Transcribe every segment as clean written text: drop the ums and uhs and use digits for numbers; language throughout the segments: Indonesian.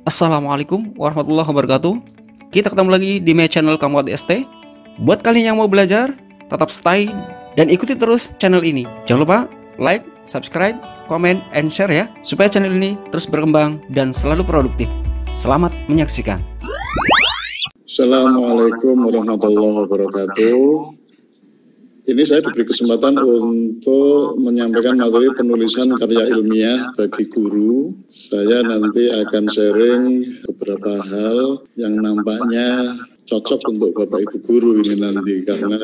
Assalamualaikum warahmatullahi wabarakatuh. Kita ketemu lagi di my channel Kamu ST. Buat kalian yang mau belajar, tetap stay dan ikuti terus channel ini. Jangan lupa like, subscribe, comment, and share ya, supaya channel ini terus berkembang dan selalu produktif. Selamat menyaksikan. Assalamualaikum warahmatullahi wabarakatuh. Ini saya diberi kesempatan untuk menyampaikan materi penulisan karya ilmiah bagi guru. Saya nanti akan sharing beberapa hal yang nampaknya cocok untuk Bapak Ibu guru ini nanti, karena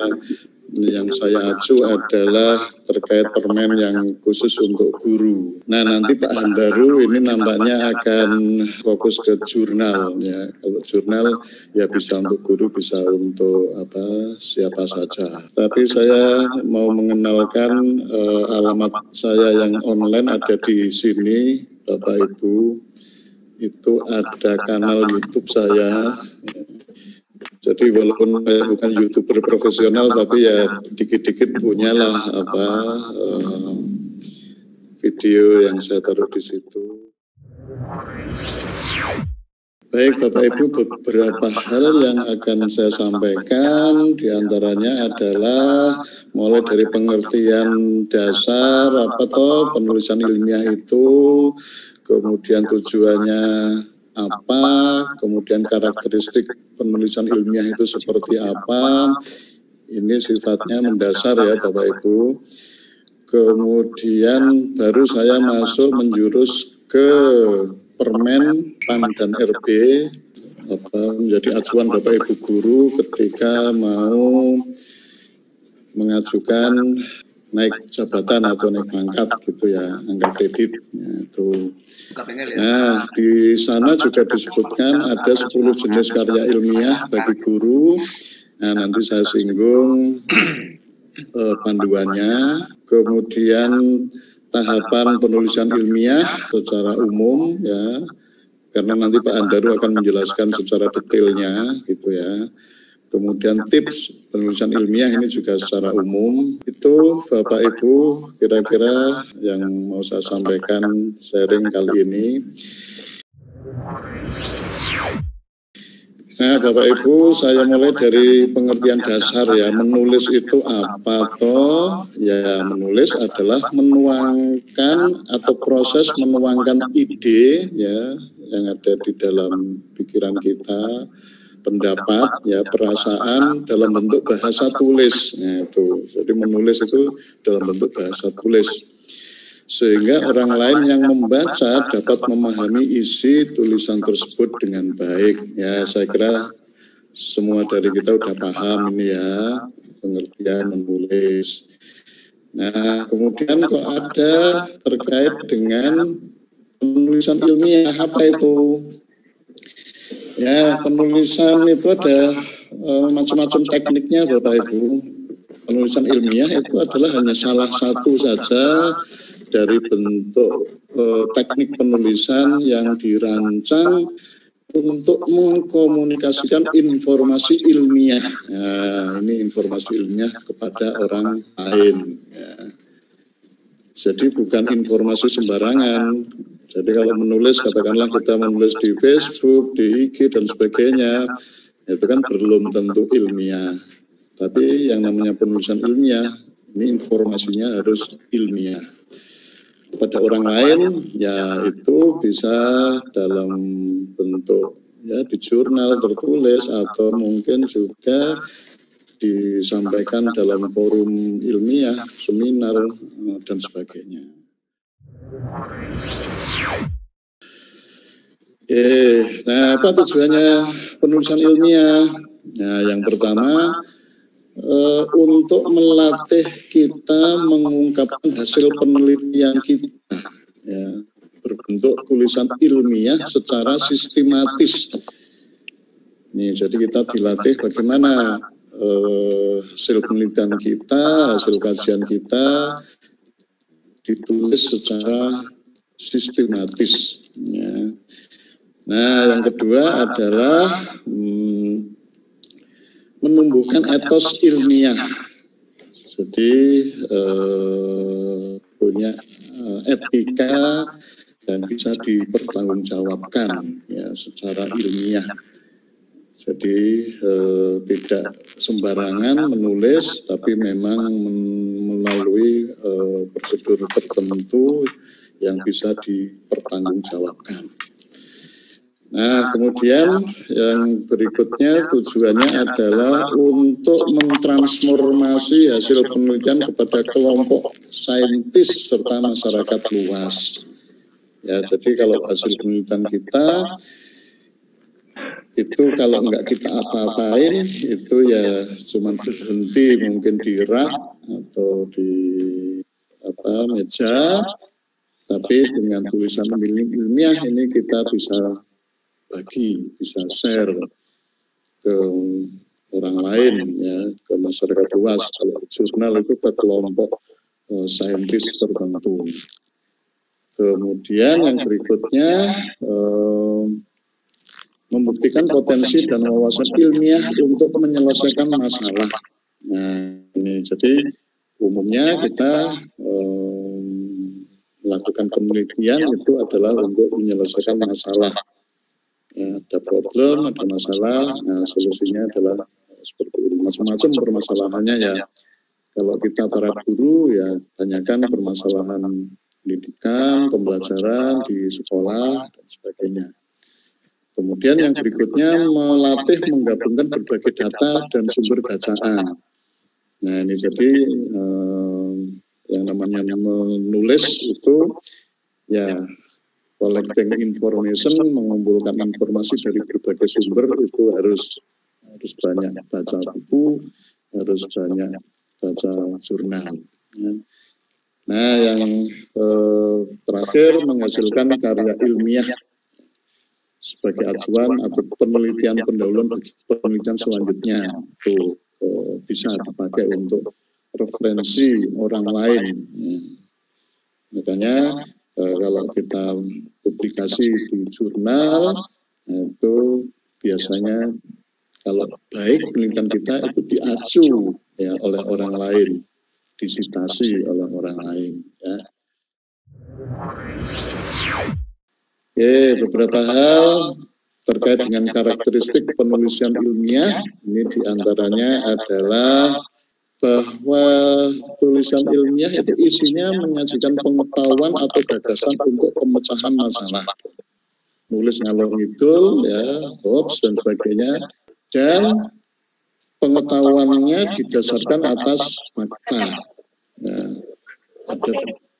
yang saya acu adalah terkait permen yang khusus untuk guru. Nah, nanti Pak Handaru ini nampaknya akan fokus ke jurnal ya. Kalau jurnal ya bisa untuk guru, bisa untuk siapa saja. Tapi saya mau mengenalkan alamat saya yang online ada di sini, Bapak Ibu. Itu ada kanal YouTube saya. Jadi walaupun saya bukan YouTuber profesional, tapi ya dikit-dikit punyalah video yang saya taruh di situ. Baik Bapak Ibu, beberapa hal yang akan saya sampaikan diantaranya adalah mulai dari pengertian dasar penulisan ilmiah itu, kemudian tujuannya apa, kemudian karakteristik penulisan ilmiah itu seperti apa. Ini sifatnya mendasar ya Bapak Ibu. Kemudian baru saya masuk menjurus ke permen, PAN dan RB, menjadi acuan Bapak Ibu guru ketika mau mengajukan naik jabatan atau naik pangkat gitu ya, angka kredit itu. Nah, di sana juga disebutkan ada 10 jenis karya ilmiah bagi guru. Nah, nanti saya singgung panduannya. Kemudian tahapan penulisan ilmiah secara umum ya, karena nanti Pak Handaru akan menjelaskan secara detailnya gitu ya. Kemudian tips penulisan ilmiah ini juga secara umum. Itu Bapak Ibu kira-kira yang mau saya sampaikan sharing kali ini. Nah Bapak Ibu, saya mulai dari pengertian dasar ya. Menulis itu apa toh? Ya, menulis adalah menuangkan atau proses menuangkan ide ya yang ada di dalam pikiran kita, pendapat ya, perasaan dalam bentuk bahasa tulis. Nah, itu. Jadi menulis itu dalam bentuk bahasa tulis, sehingga orang lain yang membaca dapat memahami isi tulisan tersebut dengan baik. Ya, saya kira semua dari kita udah paham ini ya, pengertian menulis. Nah, kemudian kok ada terkait dengan penulisan ilmiah, apa itu? Ya, penulisan itu ada macam-macam tekniknya Bapak Ibu. Penulisan ilmiah itu adalah hanya salah satu saja dari bentuk teknik penulisan yang dirancang untuk mengkomunikasikan informasi ilmiah. Nah, ini informasi ilmiah kepada orang lain. Ya. Jadi bukan informasi sembarangan. Jadi kalau menulis, katakanlah kita menulis di Facebook, di IG, dan sebagainya, itu kan belum tentu ilmiah. Tapi yang namanya penulisan ilmiah, ini informasinya harus ilmiah. Pada orang lain, ya itu bisa dalam bentuk ya di jurnal tertulis, atau mungkin juga disampaikan dalam forum ilmiah, seminar, dan sebagainya. Nah apa tujuannya penulisan ilmiah? Nah yang pertama untuk melatih kita mengungkapkan hasil penelitian kita ya, berbentuk tulisan ilmiah secara sistematis. Nih, jadi kita dilatih bagaimana hasil penelitian kita, hasil kajian kita ditulis secara sistematis. Ya. Nah, yang kedua adalah menumbuhkan etos ilmiah. Jadi punya etika dan bisa dipertanggungjawabkan ya secara ilmiah. Jadi tidak sembarangan menulis, tapi memang melalui prosedur tertentu yang bisa dipertanggungjawabkan. Nah, kemudian yang berikutnya tujuannya adalah untuk mentransformasi hasil penelitian kepada kelompok saintis serta masyarakat luas. Ya, jadi kalau hasil penelitian kita itu kalau enggak kita apa-apain itu ya cuma berhenti mungkin di rak atau di meja, tapi dengan tulisan ilmiah ini kita bisa bagi, bisa share ke orang lain ya, ke masyarakat luas. Kalau jurnal itu ke kelompok saintis tertentu. Kemudian yang berikutnya membuktikan potensi dan wawasan ilmiah untuk menyelesaikan masalah. Nah, ini jadi umumnya kita melakukan penelitian itu adalah untuk menyelesaikan masalah. Ya, ada problem, ada masalah, nah solusinya adalah seperti ini. Macam-macam permasalahannya ya. Kalau kita para guru ya tanyakan permasalahan pendidikan, pembelajaran di sekolah dan sebagainya. Kemudian yang berikutnya melatih menggabungkan berbagai data dan sumber bacaan. Nah ini jadi yang namanya menulis itu ya collecting information, mengumpulkan informasi dari berbagai sumber itu harus banyak baca buku, harus banyak baca jurnal. Ya. Nah yang terakhir menghasilkan karya ilmiah sebagai acuan atau penelitian pendahuluan bagi penelitian selanjutnya itu bisa dipakai untuk referensi orang lain. Ya. Makanya kalau kita publikasi di jurnal itu biasanya kalau baik penelitian kita itu diacu ya oleh orang lain, disitasi oleh orang lain. Ya. Oke, beberapa hal terkait dengan karakteristik penulisan ilmiah ini diantaranya adalah bahwa tulisan ilmiah itu isinya menyajikan pengetahuan atau gagasan untuk pemecahan masalah. Nulis ngalor ngidul, ya, hoax dan sebagainya, dan pengetahuannya didasarkan atas fakta. Ya, ada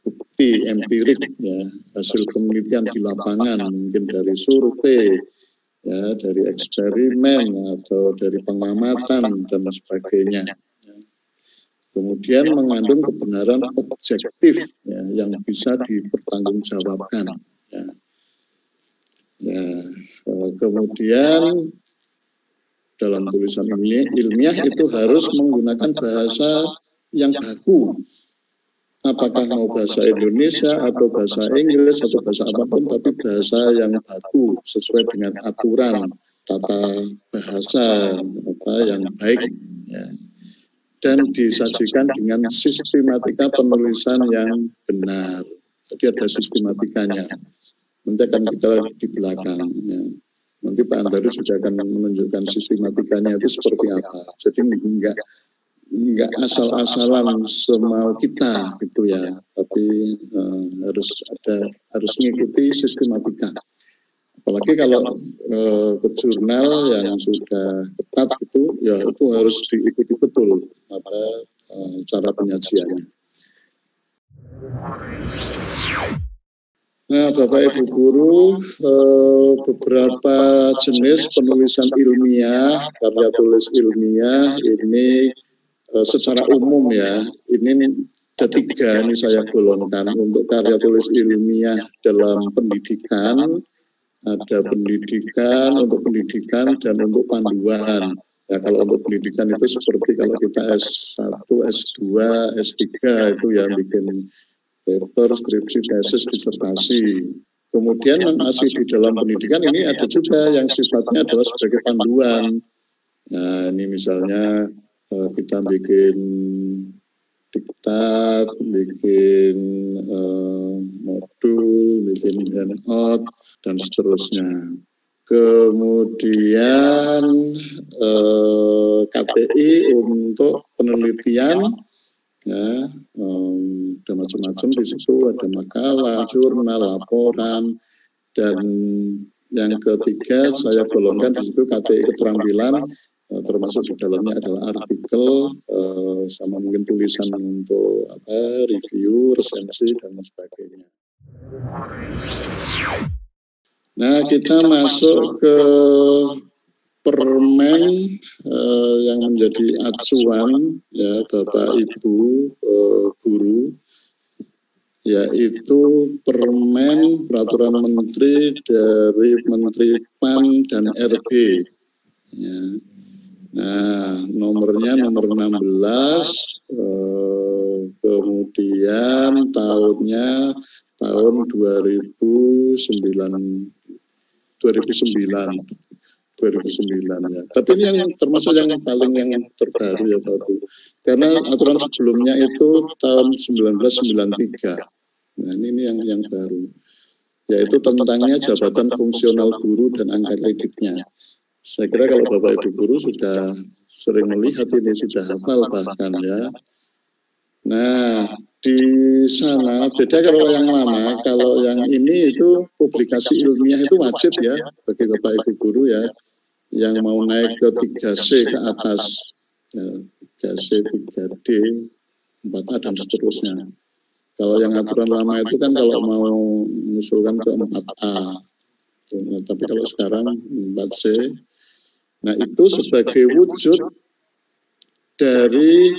bukti empirik, ya, hasil penelitian di lapangan, mungkin dari survei, ya, dari eksperimen atau dari pengamatan dan sebagainya. Kemudian mengandung kebenaran objektif ya, yang bisa dipertanggungjawabkan. Ya. Ya, kemudian dalam tulisan ilmiah itu harus menggunakan bahasa yang baku. Apakah mau bahasa Indonesia atau bahasa Inggris atau bahasa apapun, tapi bahasa yang baku sesuai dengan aturan tata bahasa yang baik. Ya. Dan disajikan dengan sistematika penulisan yang benar. Jadi ada sistematikanya. Nanti akan kita di belakang. Ya. Nanti Pak Andaru juga akan menunjukkan sistematikanya itu seperti apa. Jadi enggak asal-asalan semau kita gitu ya. Tapi harus mengikuti sistematika. Apalagi kalau ke jurnal yang sudah ketat itu, ya itu harus diikuti betul cara penyajiannya. Nah, Bapak Ibu Guru, beberapa jenis penulisan ilmiah, karya tulis ilmiah ini secara umum ya, ini ada 3 ini saya golongkan untuk karya tulis ilmiah dalam pendidikan. Ada pendidikan, untuk pendidikan, dan untuk panduan. Ya, kalau untuk pendidikan itu seperti kalau kita S1, S2, S3 itu ya bikin paper, skripsi, tesis, disertasi. Kemudian masih di dalam pendidikan ini ada juga yang sifatnya adalah sebagai panduan. Nah, ini misalnya kita bikin diktat, bikin modul, bikin handout, dan seterusnya. Kemudian KTI untuk penelitian, ya, ada macam-macam di situ, ada makalah, jurnal, laporan, dan yang ketiga saya golongkan di situ KTI keterampilan, termasuk di dalamnya adalah artikel, sama mungkin tulisan untuk review, resensi, dan sebagainya. Nah, kita masuk ke permen yang menjadi acuan ya Bapak Ibu guru, yaitu permen peraturan menteri dari Menteri PAN dan RB. Ya. Nah, nomornya nomor 16, kemudian tahun 2009 ya. Tapi ini yang termasuk yang paling yang terbaru ya Pak Bu. Karena aturan sebelumnya itu tahun 1993. Nah, ini yang baru. Yaitu tentangnya jabatan fungsional guru dan angka kreditnya. Saya kira kalau Bapak Ibu guru sudah sering melihat ini, sudah hafal bahkan ya. Nah, di sana beda kalau yang lama, kalau yang ini itu publikasi ilmiah itu wajib ya bagi Bapak Ibu guru ya, yang mau naik ke 3C ke atas, ya, 3C, 3D, 4A dan seterusnya. Kalau yang aturan lama itu kan kalau mau mengusulkan ke 4A, nah, tapi kalau sekarang 4C, nah itu sebagai wujud dari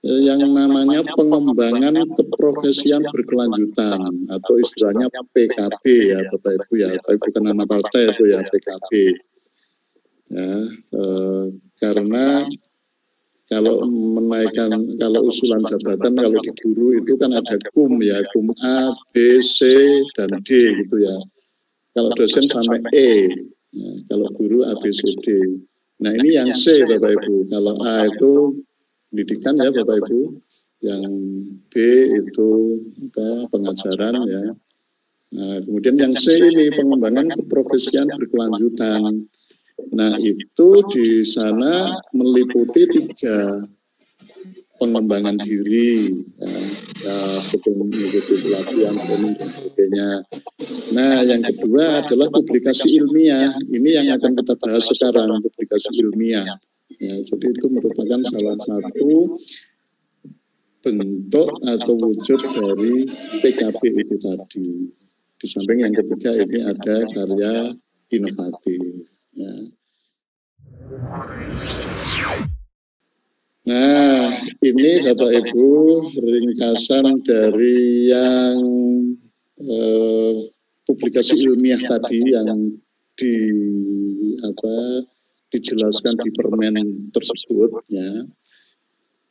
yang namanya pengembangan keprofesian berkelanjutan atau istilahnya PKB ya Bapak Ibu ya, tapi bukan nama partai itu ya PKB ya, karena kalau menaikkan, kalau usulan jabatan kalau di guru itu kan ada KUM ya, KUM A, B, C, dan D gitu ya. Kalau dosen sampai E, ya, kalau guru A, B, C, D. Nah ini yang C Bapak Ibu, kalau A itu pendidikan ya Bapak Ibu, yang B itu pengajaran ya. Nah kemudian yang C ini pengembangan keprofesian berkelanjutan. Nah itu di sana meliputi 3 pengembangan diri, ya seperti mengikuti pelatihan dan sebagainya. Nah yang kedua adalah publikasi ilmiah, ini yang akan kita bahas sekarang, publikasi ilmiah. Ya, jadi itu merupakan salah satu bentuk atau wujud dari PKB itu tadi. Di samping yang ketiga ini ada karya inovatif. Ya. Nah, ini Bapak Ibu ringkasan dari yang publikasi ilmiah tadi yang dijelaskan di permen tersebut ya.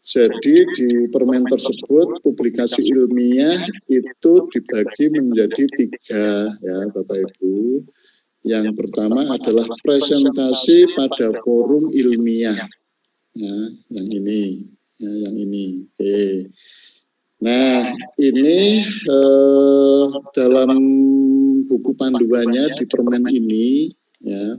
Jadi di permen tersebut publikasi ilmiah itu dibagi menjadi 3 ya Bapak Ibu. Yang pertama adalah presentasi pada forum ilmiah. Ya, yang ini, ya, yang ini. Oke. Nah, ini dalam buku panduannya di permen ini, ya,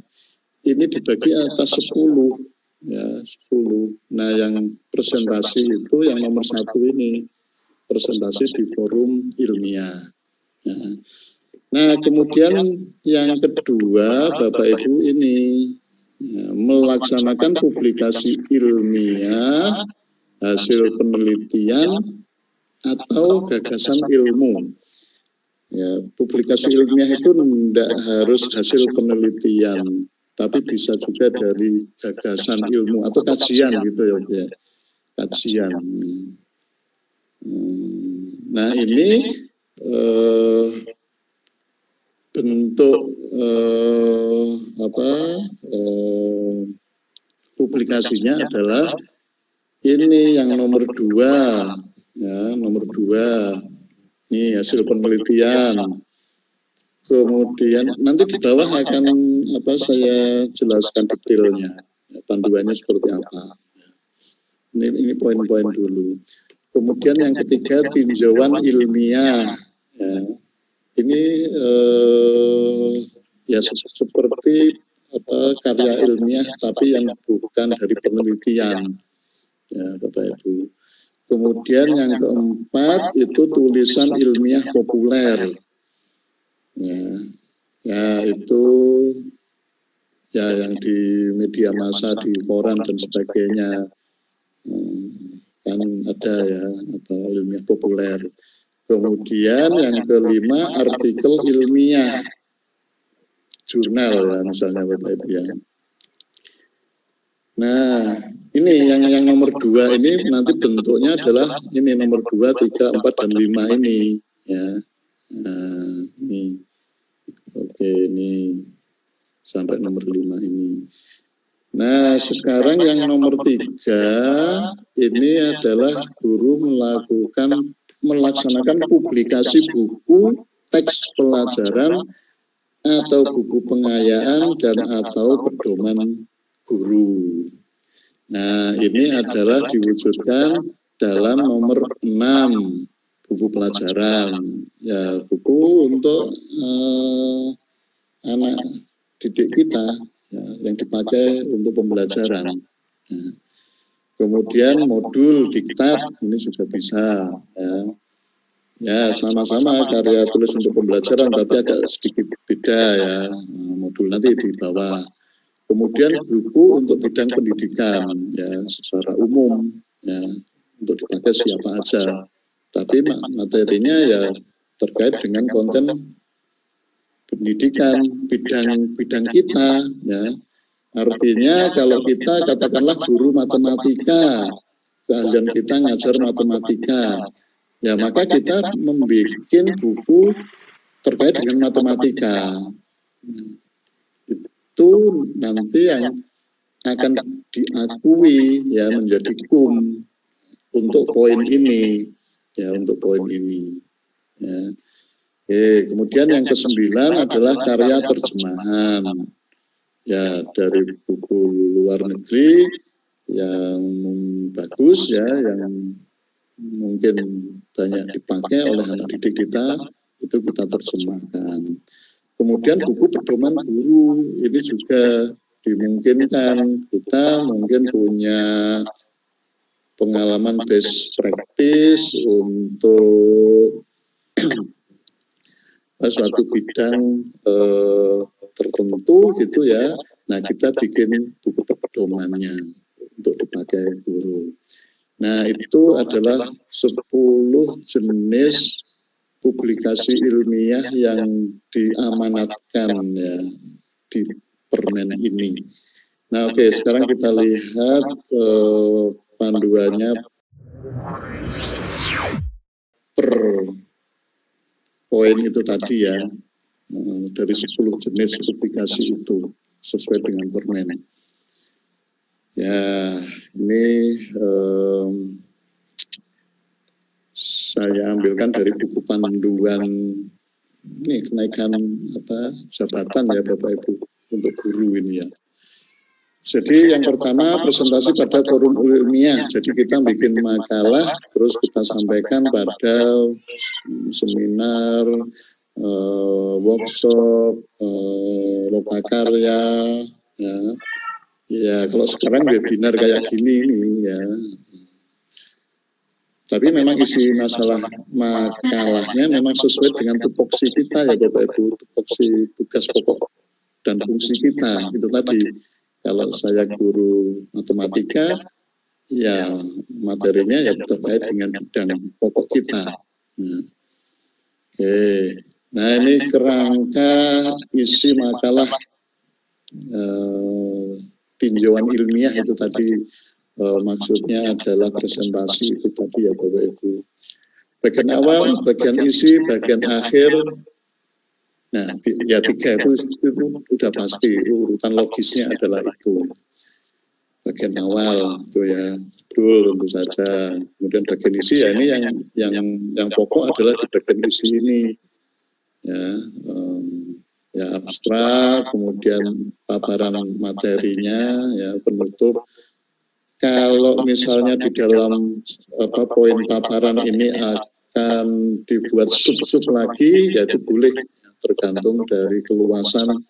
ini dibagi atas 10, ya, 10. Nah, yang presentasi itu yang nomor 1 ini, presentasi di forum ilmiah. Ya. Nah, kemudian yang kedua, Bapak Ibu ini ya, melaksanakan publikasi ilmiah, hasil penelitian, atau gagasan ilmu. Ya, publikasi ilmiah itu tidak harus hasil penelitian, tapi bisa juga dari gagasan ilmu atau kajian gitu ya, kajian. Nah ini bentuk publikasinya adalah ini yang nomor 2 ya, nomor 2 ini hasil penelitian. Kemudian nanti di bawah akan saya jelaskan detailnya, panduannya seperti apa. Ini poin-poin dulu. Kemudian yang ketiga tinjauan ilmiah. Ya. Ini ya seperti karya ilmiah tapi yang bukan dari penelitian, ya Bapak Ibu. Kemudian yang keempat itu tulisan ilmiah populer. Ya itu ya yang di media massa, di koran dan sebagainya, kan ada ya ilmiah populer. Kemudian yang kelima artikel ilmiah, jurnal ya misalnya Bapak Ibu ya. Nah ini yang nomor 2 ini nanti bentuknya adalah ini nomor 2, 3, 4, dan 5 ini ya. Nah ini oke, ini sampai nomor 5 ini. Nah sekarang yang nomor 3 ini adalah guru melaksanakan publikasi buku, teks pelajaran atau buku pengayaan dan atau pedoman guru. Nah ini adalah diwujudkan dalam nomor 6, buku pelajaran, ya buku untuk anak didik kita ya, yang dipakai untuk pembelajaran. Ya. Kemudian modul diktat ini juga bisa ya. Ya sama-sama karya tulis untuk pembelajaran tapi agak sedikit beda ya, modul nanti di bawah. Kemudian buku untuk bidang pendidikan ya secara umum ya, untuk dipakai siapa aja. Tapi materinya ya terkait dengan konten pendidikan bidang kita ya. Artinya kalau kita katakanlah guru matematika, keahlian kita ngajar matematika, ya maka kita membuat buku terkait dengan matematika. Itu nanti yang akan diakui ya menjadi KUM untuk poin ini ya, untuk poin ini ya. Oke, kemudian yang ke-9 adalah karya terjemahan ya dari buku luar negeri yang bagus ya, yang mungkin banyak dipakai oleh anak didik kita, itu kita terjemahkan. Kemudian buku pedoman guru ini juga dimungkinkan kita mungkin punya pengalaman best practice untuk suatu bidang tertentu gitu ya. Nah kita bikin buku pedomannya untuk dipakai guru. Nah itu adalah 10 jenis publikasi ilmiah yang diamanatkan ya di permen ini. Nah oke, sekarang kita lihat panduannya per poin itu tadi ya, dari 10 jenis publikasi itu sesuai dengan permen. Ya ini saya ambilkan dari buku panduan ini kenaikan jabatan ya Bapak Ibu untuk guru ini ya. Jadi yang pertama presentasi pada forum ilmiah. Jadi kita bikin makalah terus kita sampaikan pada seminar, workshop, lokakarya ya. Ya kalau sekarang webinar kayak gini nih ya. Tapi memang isi masalah makalahnya memang sesuai dengan tupoksi kita ya Bapak Ibu, tupoksi tugas pokok dan fungsi kita. Itu tadi, kalau saya guru matematika, ya materinya ya terkait dengan bidang pokok kita. Oke, nah ini kerangka isi makalah tinjauan ilmiah itu tadi. Maksudnya adalah presentasi itu tadi ya Bapak Ibu. Bagian awal, bagian isi, bagian akhir. Nah ya 3 itu sudah pasti, urutan logisnya adalah itu. Bagian awal itu ya, betul tentu saja. Kemudian bagian isi ya ini yang pokok adalah di bagian isi ini. Ya abstrak, kemudian paparan materinya, ya penutup. kalau misalnya di dalam poin paparan ini akan dibuat sub-sub lagi, yaitu boleh, tergantung dari keluasan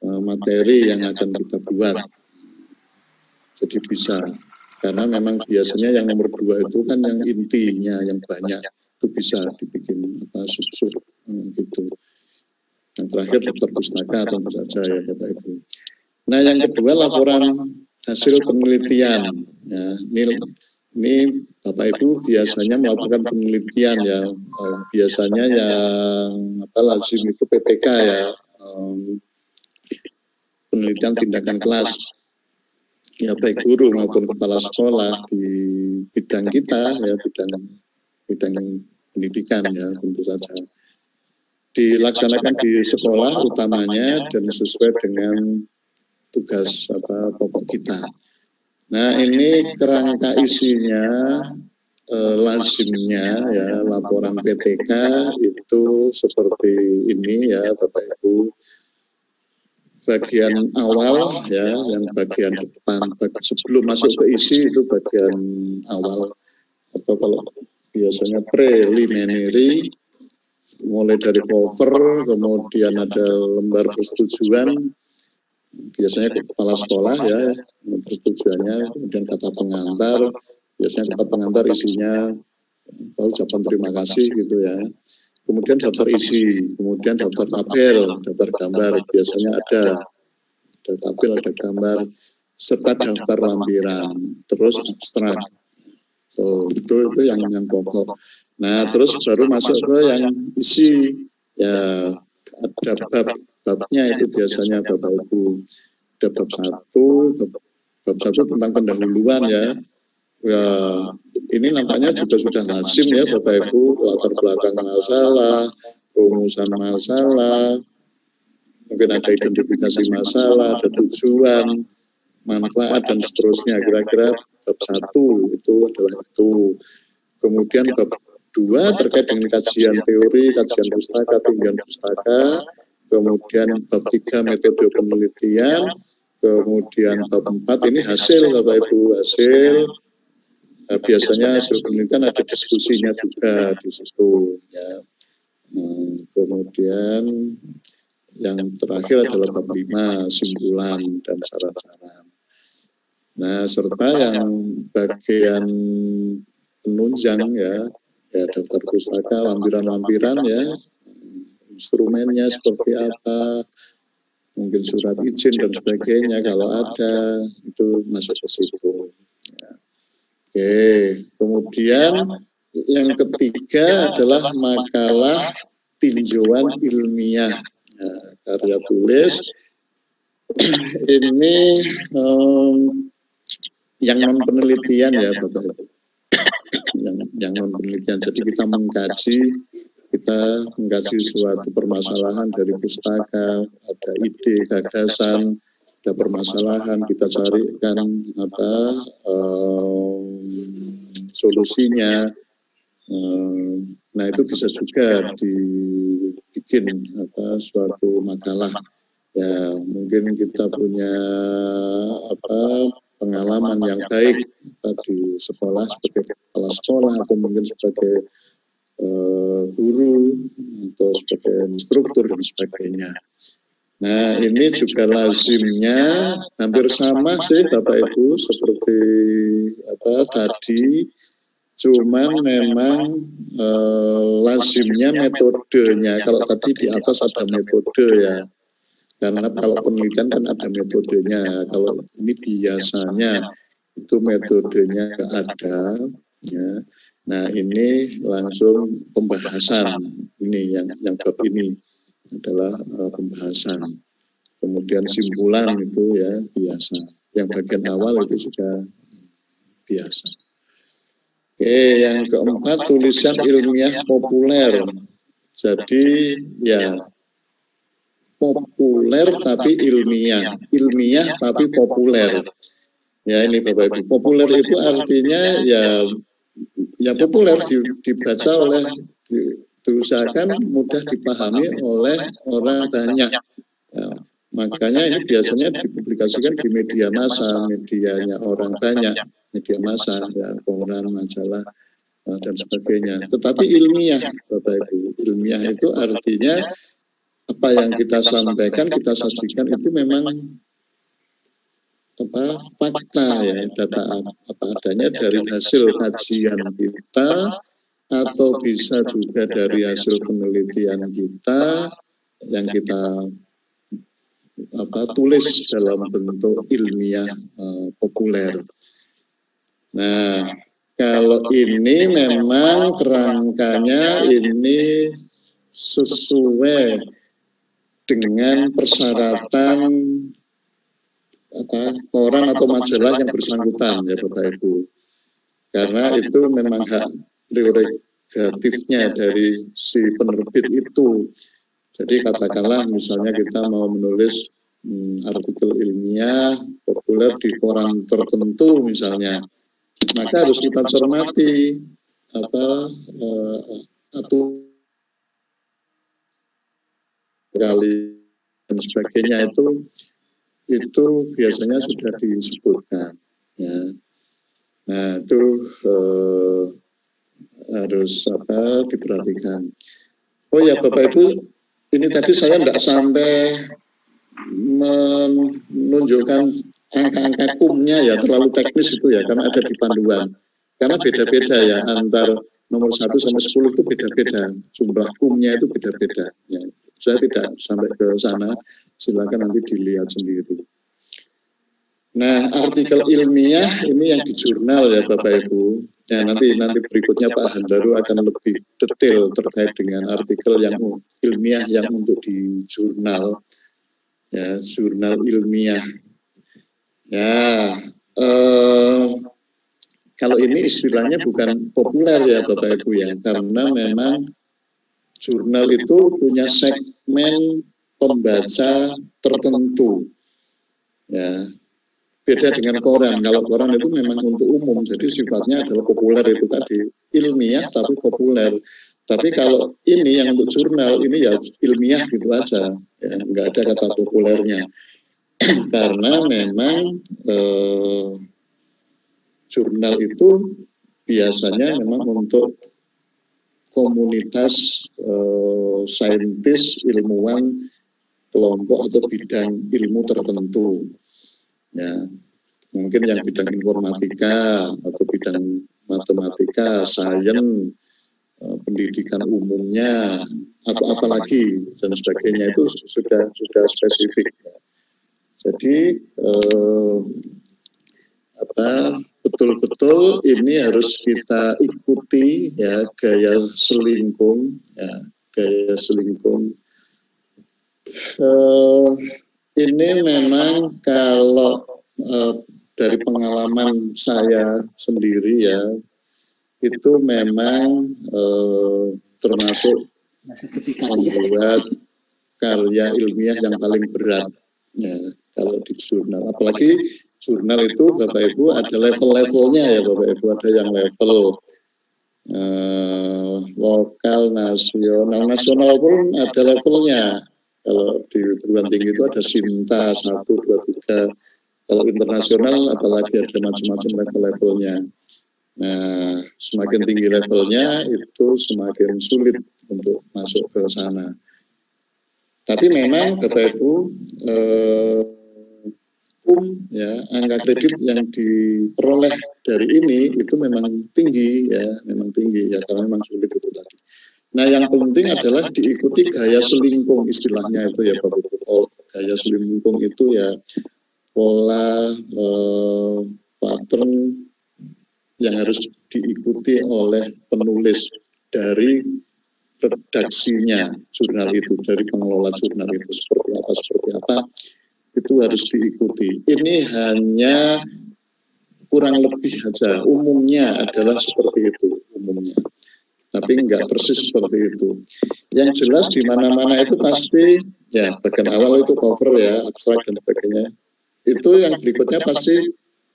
materi yang akan kita buat. Jadi bisa, karena memang biasanya yang nomor 2 itu kan yang intinya, yang banyak, itu bisa dibikin sub-sub gitu. Yang terakhir daftar pustaka tentu saja ya Bapak Ibu. Nah yang kedua laporan hasil penelitian. Ya, ini Bapak Ibu biasanya melakukan penelitian ya. Biasanya yang lazim itu PTK ya, penelitian tindakan kelas. Ya baik guru maupun kepala sekolah di bidang kita ya, bidang pendidikan ya tentu saja. Dilaksanakan di sekolah utamanya dan sesuai dengan tugas pokok kita. Nah ini kerangka isinya lazimnya ya laporan PTK itu seperti ini ya Bapak Ibu. Bagian awal ya, yang bagian depan sebelum masuk ke isi itu bagian awal, atau kalau biasanya preliminary, mulai dari cover, kemudian ada lembar persetujuan, biasanya kepala sekolah ya persetujuannya, kemudian kata pengantar, biasanya kata pengantar isinya ucapan terima kasih gitu ya. Kemudian daftar isi, kemudian daftar tabel, daftar gambar, biasanya ada tabel, ada gambar, serta daftar lampiran, terus abstrak. So, itu yang pokok. Nah, terus baru masuk ke yang isi, ya ada babnya itu biasanya Bapak Ibu. Ada bab 1 tentang pendahuluan ya. Ya, ini nampaknya juga sudah lazim ya Bapak Ibu, latar belakang masalah, rumusan masalah, mungkin ada identifikasi masalah, ada tujuan, manfaat dan seterusnya. Kira-kira bab 1 itu adalah itu. Kemudian bab 2 terkait dengan kajian teori, kajian pustaka, tinggian pustaka. Kemudian bab 3 metode penelitian. Kemudian bab 4 ini hasil Bapak Ibu, hasil. Nah, biasanya hasil penelitian ada diskusinya juga di situ ya. Kemudian yang terakhir adalah bab 5 simpulan dan syarat-syarat. Nah, serta yang bagian penunjang ya daftar pustaka, lampiran-lampiran ya, instrumennya seperti apa, mungkin surat izin dan sebagainya kalau ada, itu masuk ke situ. Ya. Oke, kemudian yang ketiga adalah makalah tinjauan ilmiah, karya tulis. Ini yang non penelitian ya Bapak Ibu, yang non penelitian. Jadi kita mengkaji suatu permasalahan dari pustaka, ada ide, gagasan, ada permasalahan, kita carikan solusinya. Nah itu bisa juga dibikin suatu makalah. Ya mungkin kita punya pengalaman yang baik di sekolah sebagai kepala sekolah atau mungkin sebagai guru atau sebagai instruktur dan sebagainya. Nah ini juga lazimnya hampir sama sih Bapak Ibu seperti tadi, cuman memang lazimnya metodenya. Kalau tadi di atas ada metode ya, karena kalau penelitian kan ada metodenya. Kalau ini biasanya itu metodenya nggak ada ya. Nah ini langsung pembahasan, ini yang bab ini adalah pembahasan. Kemudian simpulan itu ya biasa. Yang bagian awal itu sudah biasa. Oke, yang keempat tulisan ilmiah populer. Jadi ya populer tapi ilmiah, ilmiah tapi populer. Ya ini Bapak Ibu, populer itu artinya ya populer dibaca oleh, diusahakan mudah dipahami oleh orang banyak. Ya, makanya ini biasanya dipublikasikan di media massa, medianya orang banyak. media massa, ya, koran, majalah, dan sebagainya. Tetapi ilmiah, Bapak Ibu, ilmiah itu artinya apa yang kita sampaikan, kita sajikan itu memang fakta, ya, data apa adanya dari hasil kajian kita, atau bisa juga dari hasil penelitian kita yang kita tulis dalam bentuk ilmiah populer. Nah, kalau ini memang kerangkanya ini sesuai dengan persyaratan koran atau majalah yang bersangkutan, ya Bapak Ibu. Karena itu memang hak prerogatifnya dari si penerbit itu. Jadi katakanlah misalnya kita mau menulis artikel ilmiah populer di koran tertentu misalnya, maka harus kita cermati atau kali dan sebagainya itu biasanya sudah disebutkan, ya. Nah itu harus diperhatikan. Oh ya Bapak Ibu, ini tadi saya tidak sampai menunjukkan angka-angka kumnya, ya, terlalu teknis itu, ya, karena ada di panduan. Karena beda-beda, ya, antar nomor 1 sampai 10 itu beda-beda, jumlah kumnya itu beda-beda. Ya. Saya tidak sampai ke sana, silakan nanti dilihat sendiri. Nah, artikel ilmiah ini yang di jurnal, ya Bapak Ibu. Ya, nanti berikutnya Pak Handaru akan lebih detail terkait dengan artikel yang ilmiah yang untuk di jurnal, ya, jurnal ilmiah. Ya, kalau ini istilahnya bukan populer, ya Bapak Ibu, ya, karena memang jurnal itu punya segmen pembaca tertentu, ya. Beda dengan koran. Kalau koran itu memang untuk umum, jadi sifatnya adalah populer itu tadi, ilmiah tapi populer. Tapi kalau ini yang untuk jurnal, ini ya ilmiah gitu aja, ya, nggak ada kata populernya. Karena memang jurnal itu biasanya memang untuk komunitas saintis, ilmuwan, kelompok atau bidang ilmu tertentu. Ya, mungkin yang bidang informatika atau bidang matematika, sains, pendidikan umumnya atau apalagi dan sebagainya itu sudah spesifik. Jadi betul-betul ini harus kita ikuti, ya, gaya selingkung, ya, gaya selingkung. Ini memang kalau dari pengalaman saya sendiri, ya, itu memang termasuk membuat karya ilmiah yang paling berat, ya, kalau di jurnal. Apalagi jurnal itu Bapak Ibu ada level-levelnya, ya Bapak Ibu, ada yang level lokal, nasional pun ada levelnya. Kalau di perguruan tinggi itu ada SIMTA 1, 2, 3. Kalau internasional apalagi ada macam-macam level-levelnya. Nah, semakin tinggi levelnya itu semakin sulit untuk masuk ke sana. Tapi memang Bapak Ibu, ya, angka kredit yang diperoleh dari ini itu memang tinggi, ya, memang tinggi, ya, karena memang sulit itu tadi. Nah, yang penting adalah diikuti gaya selingkung istilahnya itu, ya Bapak Ibu. Oh, gaya selingkung itu ya pola pattern yang harus diikuti oleh penulis dari redaksinya jurnal itu, dari pengelola jurnal itu seperti apa itu harus diikuti. Ini hanya kurang lebih aja, umumnya adalah seperti itu umumnya. Tapi enggak persis seperti itu. Yang jelas di mana-mana itu pasti, ya, bagian awal itu cover, ya, abstrak dan sebagainya. Itu yang berikutnya pasti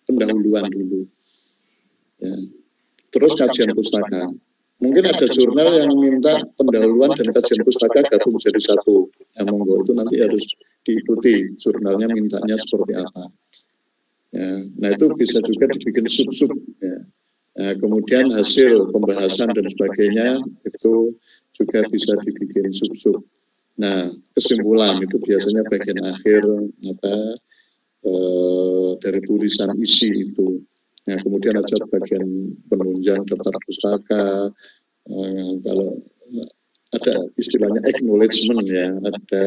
pendahuluan dulu. Ya. Terus kajian pustaka. Mungkin ada jurnal yang minta pendahuluan dan kajian pustaka gabung jadi satu. Ya, monggo itu nanti harus diikuti jurnalnya mintanya seperti apa. Ya. Nah itu bisa juga dibikin sub-sub. Ya. Nah, kemudian hasil pembahasan dan sebagainya itu juga bisa dibikin sub-sub. Nah kesimpulan itu biasanya bagian akhir dari tulisan isi itu. Nah kemudian ada bagian penunjang daftar pustaka. Kalau ada istilahnya acknowledgement ya, ada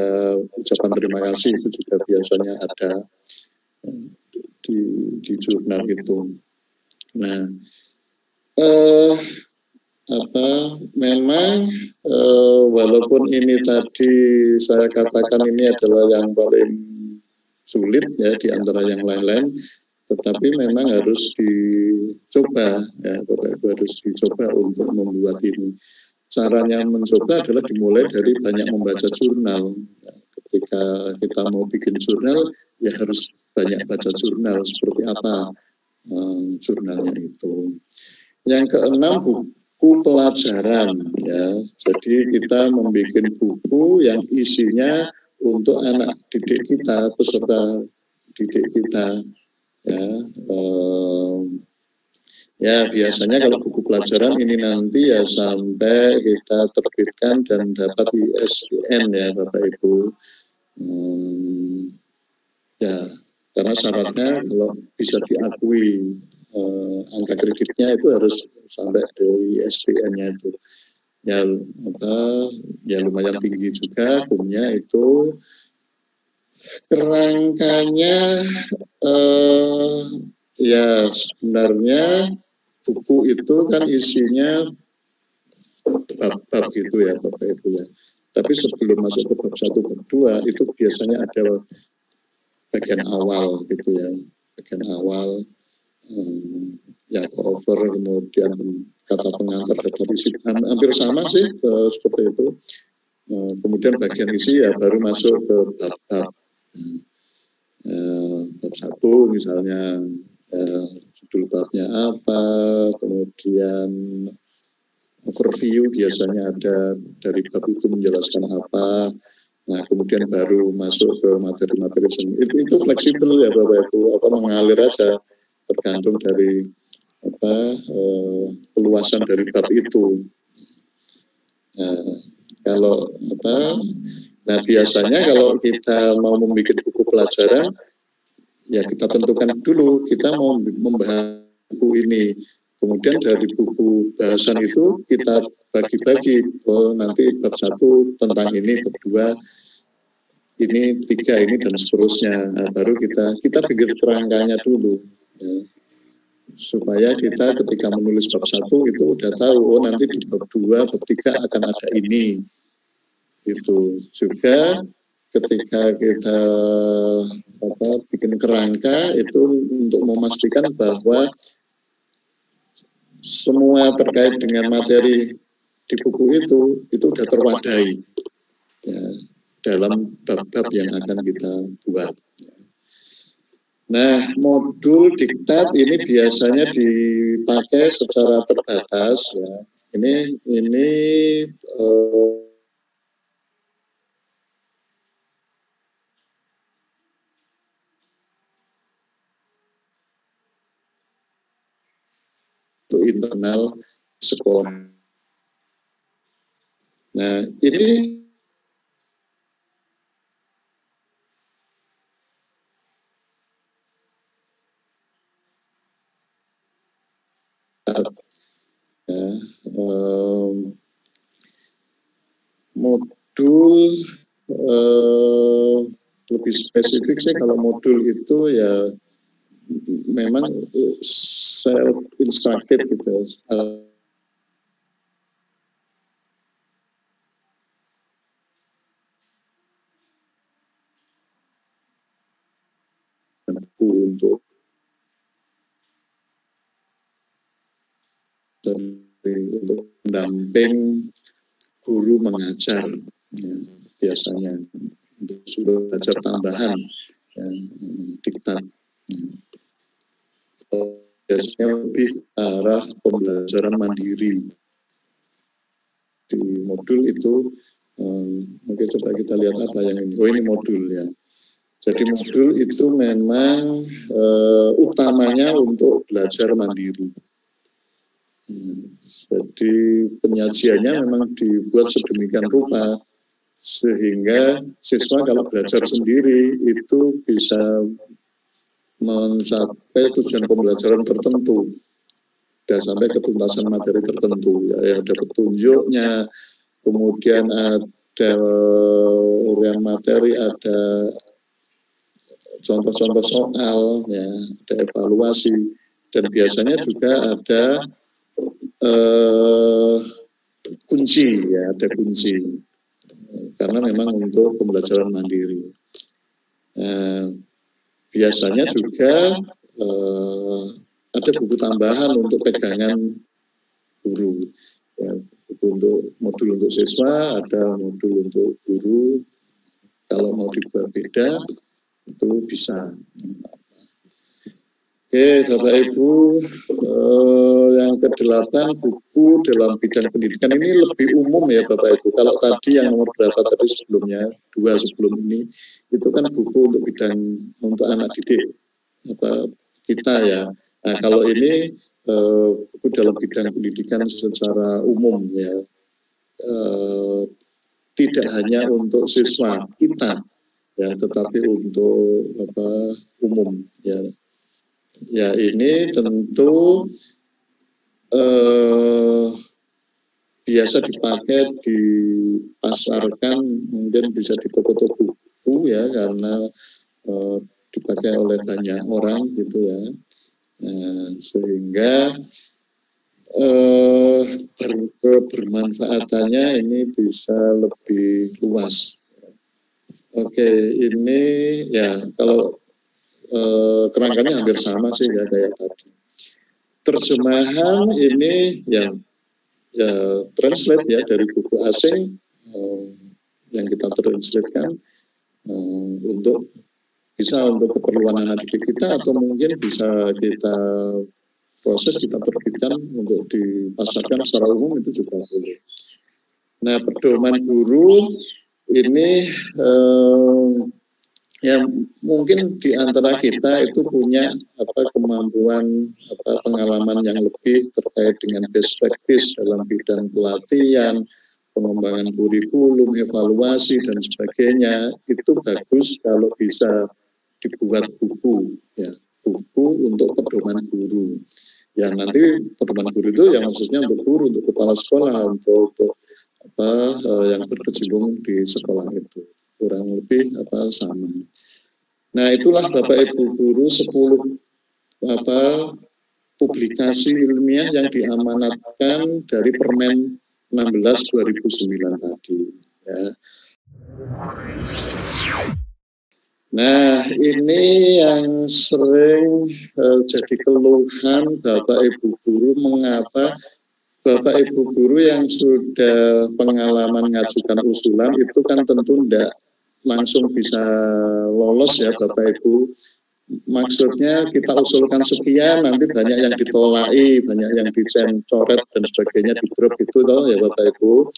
ucapan terima kasih itu juga biasanya ada di jurnal itu. Nah, memang walaupun ini tadi saya katakan ini adalah yang paling sulit ya di antara yang lain-lain, tetapi memang harus dicoba ya, Bapak Ibu harus dicoba untuk membuat ini. Caranya mencoba adalah dimulai dari banyak membaca jurnal. Ketika kita mau bikin jurnal, ya harus banyak baca jurnal seperti apa jurnalnya itu. Yang keenam, buku pelajaran. Ya, jadi kita membuat buku yang isinya untuk anak didik kita, peserta didik kita. Ya biasanya kalau buku pelajaran ini nanti ya sampai kita terbitkan dan dapat ISBN ya Bapak Ibu. Ya karena syaratnya kalau bisa diakui angka kreditnya itu harus sampai di ISBN-nya itu. Ya lumayan tinggi juga punya itu. Kerangkanya ya sebenarnya buku itu kan isinya bab-bab gitu ya Bapak Ibu ya. Tapi sebelum masuk ke bab 1, bab 2 itu biasanya ada bagian awal gitu ya. Bagian awal ya cover, kemudian kata pengantar, daftar isi, hampir sama sih seperti itu. Kemudian bagian isi ya baru masuk ke bab-bab. Bab 1 misalnya judul babnya apa, kemudian overview biasanya ada dari bab itu menjelaskan apa. Nah kemudian baru masuk ke materi-materi itu fleksibel ya Bapak Ibu, mengalir aja tergantung dari keluasan dari bab itu. Nah biasanya kalau kita mau membuat buku pelajaran ya kita tentukan dulu kita mau membahas buku ini, kemudian dari buku bahasan itu kita bagi-bagi, nanti bab 1 tentang ini, bab 2 ini, 3 ini dan seterusnya. Nah, baru kita bikin kerangkanya dulu ya, supaya kita ketika menulis bab 1 itu udah tahu nanti di bab 2, bab 3 akan ada ini. Itu juga ketika kita bikin kerangka itu untuk memastikan bahwa semua terkait dengan materi di buku itu udah terwadai ya, dalam bab-bab yang akan kita buat. Nah, modul diktat ini biasanya dipakai secara terbatas ya. Ini untuk internal sekolah. Nah, ini modul lebih spesifik sih kalau modul itu ya memang self instructed gitu. Untuk mendamping guru mengajar ya, biasanya untuk sudah belajar tambahan ya, diktat biasanya lebih arah pembelajaran mandiri. Di modul itu mungkin coba kita lihat apa yang ini. Oh ini modul ya. Jadi modul itu memang utamanya untuk belajar mandiri. Jadi penyajiannya memang dibuat sedemikian rupa sehingga siswa kalau belajar sendiri itu bisa mencapai tujuan pembelajaran tertentu dan sampai ketuntasan materi tertentu. Ya, ada petunjuknya, kemudian ada uraian materi, ada contoh-contoh soal, ya, ada evaluasi, dan biasanya juga ada kunci, ya, ada kunci. Karena memang untuk pembelajaran mandiri. Biasanya juga ada buku tambahan untuk pegangan guru. Ya, buku untuk modul untuk siswa, ada modul untuk guru. Kalau mau dibuat beda, itu bisa. Oke, Bapak Ibu, yang ke-8 buku dalam bidang pendidikan ini lebih umum ya Bapak Ibu. Kalau tadi yang nomor berapa tadi sebelumnya, 2 sebelum ini, itu kan buku untuk bidang untuk anak didik kita ya. Nah kalau ini buku dalam bidang pendidikan secara umum ya, tidak hanya untuk siswa kita ya, tetapi untuk umum ya. Ya ini tentu biasa dipakai, dipasarkan, mungkin bisa di toko-toko buku ya, karena dipakai oleh banyak orang gitu ya. Sehingga bermanfaatannya ini bisa lebih luas. Oke, ini ya kalau kerangkanya hampir sama sih ya kayak tadi. Terjemahan ini ya translate ya dari buku asing yang kita translatekan untuk bisa untuk keperluan anak didik kita, atau mungkin bisa kita proses, kita terbitkan untuk dipasarkan secara umum, itu juga boleh. Nah, pedoman guru ini ya mungkin di antara kita itu punya kemampuan pengalaman yang lebih terkait dengan best practice dalam bidang pelatihan, pengembangan kurikulum, evaluasi dan sebagainya. Itu bagus kalau bisa dibuat buku ya, buku untuk pedoman guru. Ya nanti pedoman guru itu ya maksudnya untuk guru, untuk kepala sekolah, untuk yang berkecimpung di sekolah itu. Kurang lebih sama. Nah itulah Bapak Ibu guru 10 publikasi ilmiah yang diamanatkan dari Permen 16 2009 tadi ya. Nah ini yang sering jadi keluhan Bapak Ibu guru, mengapa Bapak Ibu guru yang sudah pengalaman mengajukan usulan itu kan tentu tidak langsung bisa lolos ya Bapak Ibu. Maksudnya kita usulkan sekian, nanti banyak yang ditolaki, banyak yang dicoret dan sebagainya, di drop itu toh ya Bapak Ibu.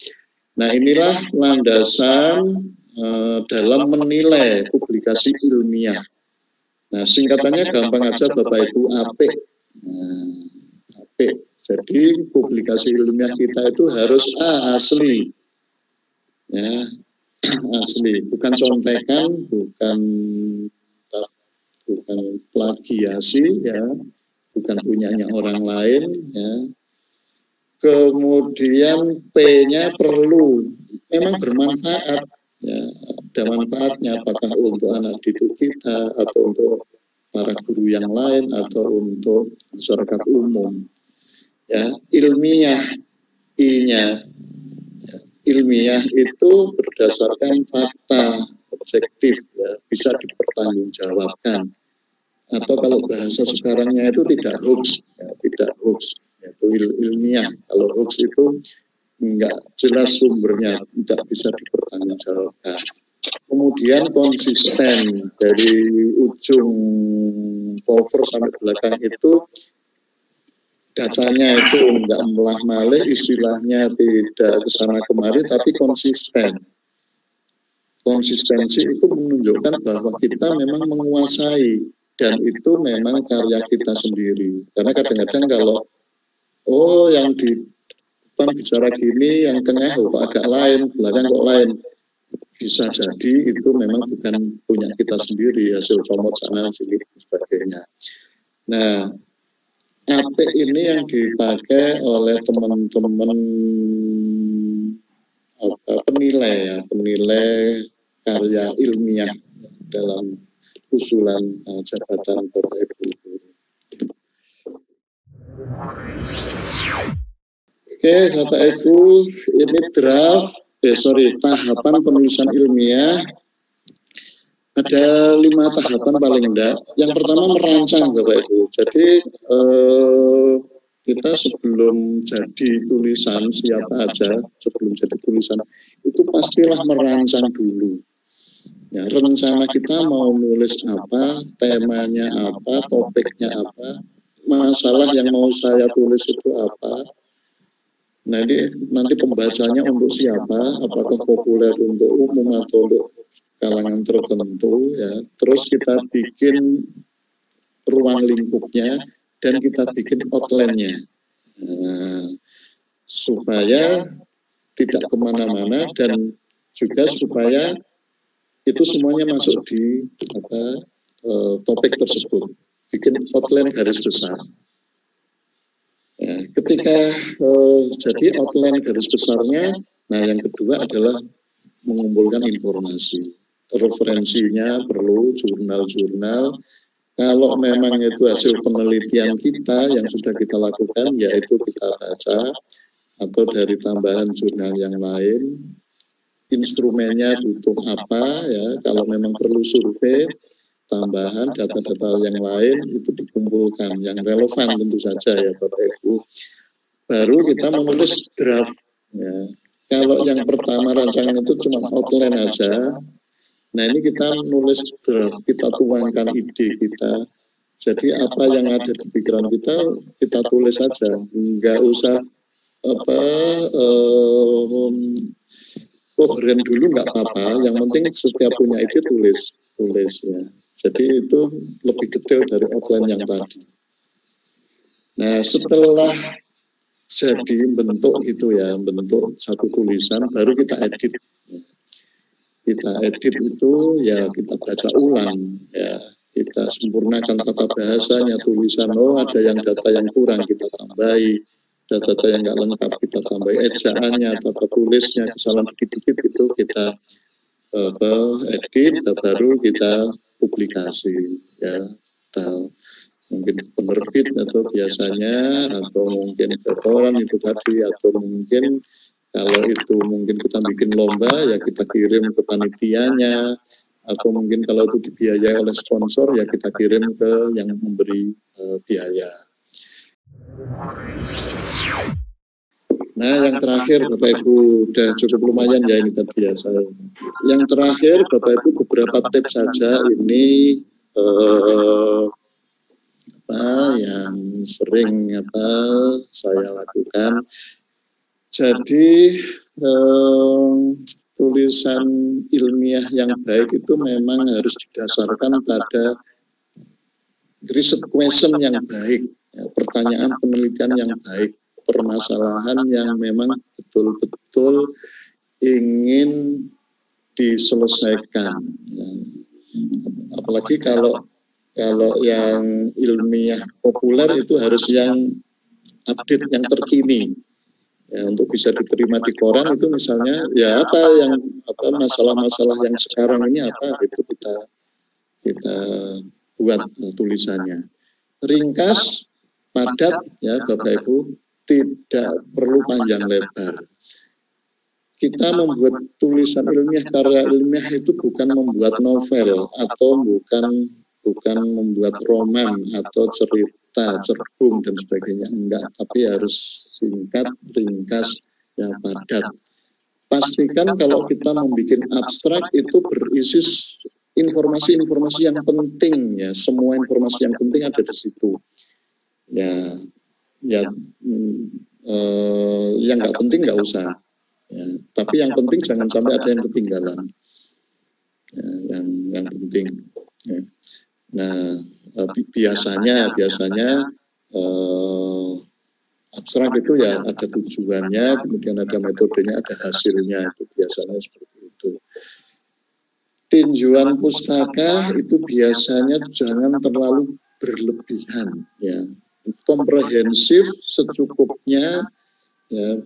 Nah inilah landasan dalam menilai publikasi ilmiah. Nah singkatannya gampang aja Bapak Ibu, APIK. APIK. Jadi publikasi ilmiah kita itu harus asli. Ya. Asli, bukan contekan, bukan plagiasi ya, bukan punyanya orang lain ya. Kemudian P-nya perlu memang bermanfaat ya, ada manfaatnya, apakah untuk anak didik kita atau untuk para guru yang lain atau untuk masyarakat umum ya. Ilmiah, I-nya ilmiah itu berdasarkan fakta objektif ya, bisa dipertanggungjawabkan, atau kalau bahasa sekarangnya itu tidak hoax ya, tidak hoax, itu ilmiah. Kalau hoax itu enggak jelas sumbernya, tidak bisa dipertanggungjawabkan. Kemudian konsisten, dari ujung cover sampai belakang itu datanya itu enggak melah malih, istilahnya tidak kesana kemari, tapi konsisten. Konsistensi itu menunjukkan bahwa kita memang menguasai dan itu memang karya kita sendiri. Karena kadang-kadang kalau yang di depan bicara gini, yang tengah kok agak lain, belakang kok lain, bisa jadi itu memang bukan punya kita sendiri, hasil comot sana sini dan sebagainya. Nah, AP ini yang dipakai oleh teman-teman penilai karya ilmiah dalam usulan jabatan Bapak Ibu. Oke, Bapak Ibu, ini tahapan penulisan ilmiah. Ada 5 tahapan paling enggak. Yang pertama merancang, Bapak Ibu. Jadi kita sebelum jadi tulisan, siapa aja sebelum jadi tulisan, itu pastilah merancang dulu. Ya, rencana kita mau nulis apa, temanya apa, topiknya apa, masalah yang mau saya tulis itu apa. Nah, ini nanti pembacanya untuk siapa, apakah populer untuk umum atau untuk kalangan tertentu, ya. Terus kita bikin ruang lingkupnya dan kita bikin outline-nya, supaya tidak kemana-mana dan juga supaya itu semuanya masuk di topik tersebut. Bikin outline garis besar. Ya, ketika jadi outline garis besarnya, nah yang kedua adalah mengumpulkan informasi. Referensinya perlu jurnal-jurnal. Kalau memang itu hasil penelitian kita yang sudah kita lakukan, yaitu kita baca, atau dari tambahan jurnal yang lain. Instrumennya butuh apa, ya, kalau memang perlu survei, tambahan data-data yang lain itu dikumpulkan, yang relevan tentu saja ya Bapak Ibu. Baru kita menulis draft. Ya. Kalau yang pertama rancangan itu cuma outline aja, nah ini kita nulis draft, kita tuangkan ide kita. Jadi apa yang ada di pikiran kita tulis saja, nggak usah keren dulu nggak apa-apa, yang penting setiap punya ide tulis ya. Jadi itu lebih detail dari outline yang tadi. Nah, setelah jadi bentuk itu ya, bentuk satu tulisan, baru kita edit. Kita edit itu ya kita baca ulang, ya kita sempurnakan tata bahasanya, tulisan, ada yang data yang kurang kita tambahi, data-data yang nggak lengkap kita tambahi, ejaannya, tata tulisnya, kesalahan dikit-dikit itu kita edit, baru kita publikasi, ya. Mungkin penerbit atau biasanya, atau mungkin ke koran itu tadi, atau mungkin kalau itu mungkin kita bikin lomba, ya kita kirim ke panitianya, atau mungkin kalau itu dibiayai oleh sponsor, ya kita kirim ke yang memberi biaya. Nah, yang terakhir Bapak Ibu, udah cukup lumayan ya ini tadi ya saya. Yang terakhir Bapak Ibu beberapa tips saja ini yang sering saya lakukan. Jadi tulisan ilmiah yang baik itu memang harus didasarkan pada riset question yang baik, ya, pertanyaan penelitian yang baik, permasalahan yang memang betul-betul ingin diselesaikan. Ya. Apalagi kalau yang ilmiah populer itu harus yang update, yang terkini. Ya, untuk bisa diterima di koran itu misalnya ya masalah-masalah yang sekarang ini itu kita buat tulisannya. Ringkas, padat ya Bapak Ibu, tidak perlu panjang lebar. Kita membuat tulisan ilmiah, karya ilmiah itu bukan membuat novel atau bukan membuat roman atau cerita, cerbung dan sebagainya, enggak, tapi harus singkat, ringkas, ya padat. Pastikan kalau kita membuat abstrak itu berisi informasi-informasi yang penting, ya, semua informasi yang penting ada di situ. Yang nggak penting nggak usah. Ya, tapi yang penting jangan sampai ada yang ketinggalan. ya, yang penting. Ya. Nah, biasanya abstrak itu ya ada tujuannya, kemudian ada metodenya, ada hasilnya, itu biasanya seperti itu. Tinjauan pustaka itu biasanya jangan terlalu berlebihan, ya, komprehensif secukupnya, ya,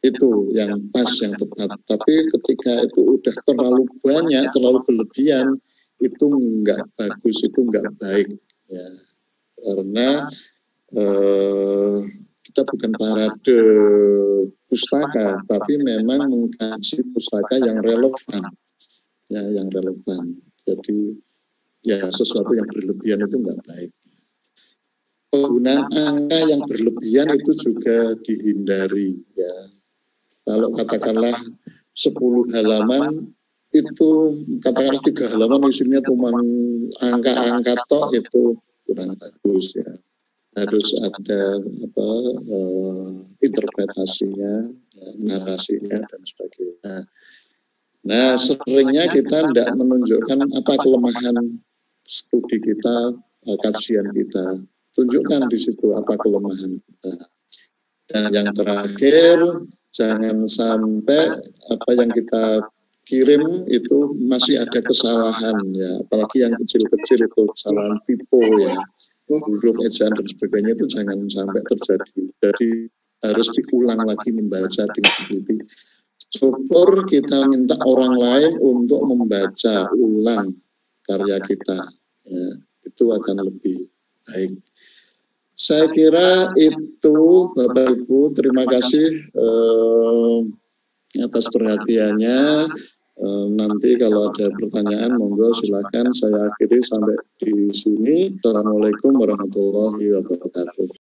itu yang pas, yang tepat. Tapi ketika itu udah terlalu banyak, terlalu berlebihan, itu enggak bagus, itu enggak baik, ya, karena kita bukan parade pustaka, tapi memang mengkaji pustaka yang relevan, ya, yang relevan. Jadi ya sesuatu yang berlebihan itu enggak baik. Penggunaan angka yang berlebihan itu juga dihindari, ya. Kalau katakanlah 10 halaman itu, katakanlah 3 halaman isinya cuma angka-angka tok, itu kurang bagus, ya. Harus ada interpretasinya, ya, narasinya dan sebagainya. Nah, seringnya kita tidak menunjukkan apa kelemahan studi kita, kajian kita. Tunjukkan di situ apa kelemahan kita. Dan yang terakhir, jangan sampai apa yang kita kirim itu masih ada kesalahan, ya, apalagi yang kecil-kecil itu kesalahan tipe, ya, huruf, ejaan dan sebagainya, itu jangan sampai terjadi. Jadi harus diulang lagi membaca dengan teliti. Syukur kita minta orang lain untuk membaca ulang karya kita, ya, itu akan lebih baik. Saya kira itu, Bapak Ibu. Terima kasih atas perhatiannya. Nanti kalau ada pertanyaan, monggo silakan. Saya akhiri sampai di sini. Assalamualaikum warahmatullahi wabarakatuh.